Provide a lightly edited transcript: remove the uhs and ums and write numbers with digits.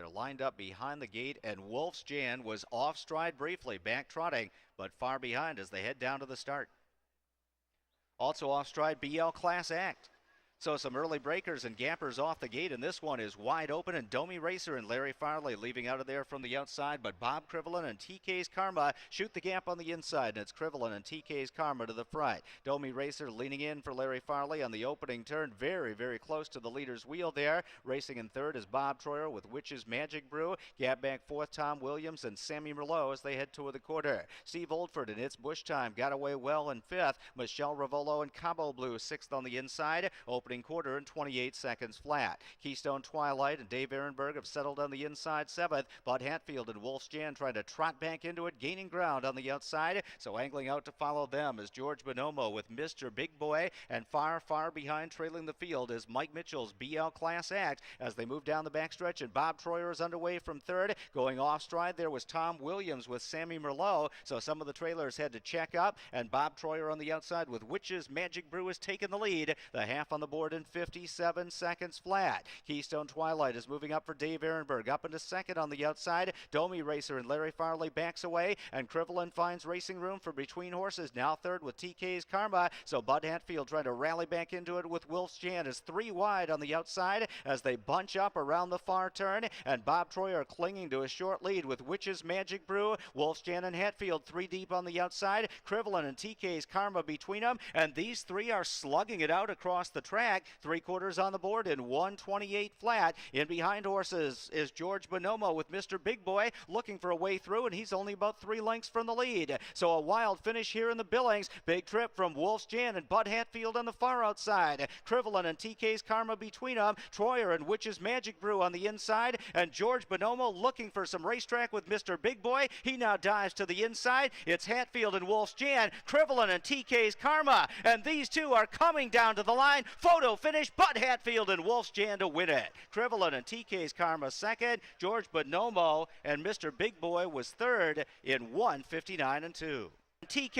They're lined up behind the gate, and Wolf's Jann was off stride briefly, back trotting, but far behind as they head down to the start. Also off stride, BL Class Act. So some early breakers and gappers off the gate, and this one is wide open, and Domi Racer and Larry Farley leaving out of there from the outside, but Bob Krivelin and TK's Karma shoot the gap on the inside, and it's Krivelin and TK's Karma to the front. Domi Racer leaning in for Larry Farley on the opening turn, very, very close to the leader's wheel there. Racing in third is Bob Troyer with Witch's Magic Brew. Gap back fourth, Tom Williams and Sammy Merlot as they head toward the quarter. Steve Oldford and It's Bush Time got away well in fifth. Michelle Ravolo and Cabo Blue sixth on the inside. Opening quarter in 28 seconds flat. Keystone Twilight and Dave Ehrenberg have settled on the inside seventh. Bud Hatfield and Wolf's Jann trying to trot back into it, gaining ground on the outside. So angling out to follow them is George Bonomo with Mr. Big Boy, and far, far behind trailing the field is Mike Mitchell's BL Class Act as they move down the backstretch, and Bob Troyer is underway from third. Going off stride there was Tom Williams with Sammy Merlot, so some of the trailers had to check up, and Bob Troyer on the outside with Witch's Magic Brew has taken the lead. The half on the board in 57 seconds flat. Keystone Twilight is moving up for Dave Ehrenberg, up into second on the outside. Domi Racer and Larry Farley backs away, and Krivelin finds racing room for Between Horses, now third with TK's Karma. So Bud Hatfield trying to rally back into it with Wolf's Jann is three wide on the outside as they bunch up around the far turn, and Bob Troyer clinging to a short lead with Witch's Magic Brew. Wolf's Jann and Hatfield three deep on the outside. Krivelin and TK's Karma between them, and these three are slugging it out across the track. Three quarters on the board in 1:28 flat. In behind horses is George Bonomo with Mr. Big Boy looking for a way through, and he's only about 3 lengths from the lead. So a wild finish here in the Billings. Big trip from Wolf's Jann and Bud Hatfield on the far outside. Krivelin and TK's Karma between them. Troyer and Witch's Magic Brew on the inside, and George Bonomo looking for some racetrack with Mr. Big Boy. He now dives to the inside. It's Hatfield and Wolf's Jann, Krivelin and TK's Karma, and these two are coming down to the line. Photo finish, Bud Hatfield and Wolf's Jann to win it. Krivelin and TK's Karma second. George Bonomo and Mr. Big Boy was third in 1:59 and 2. TK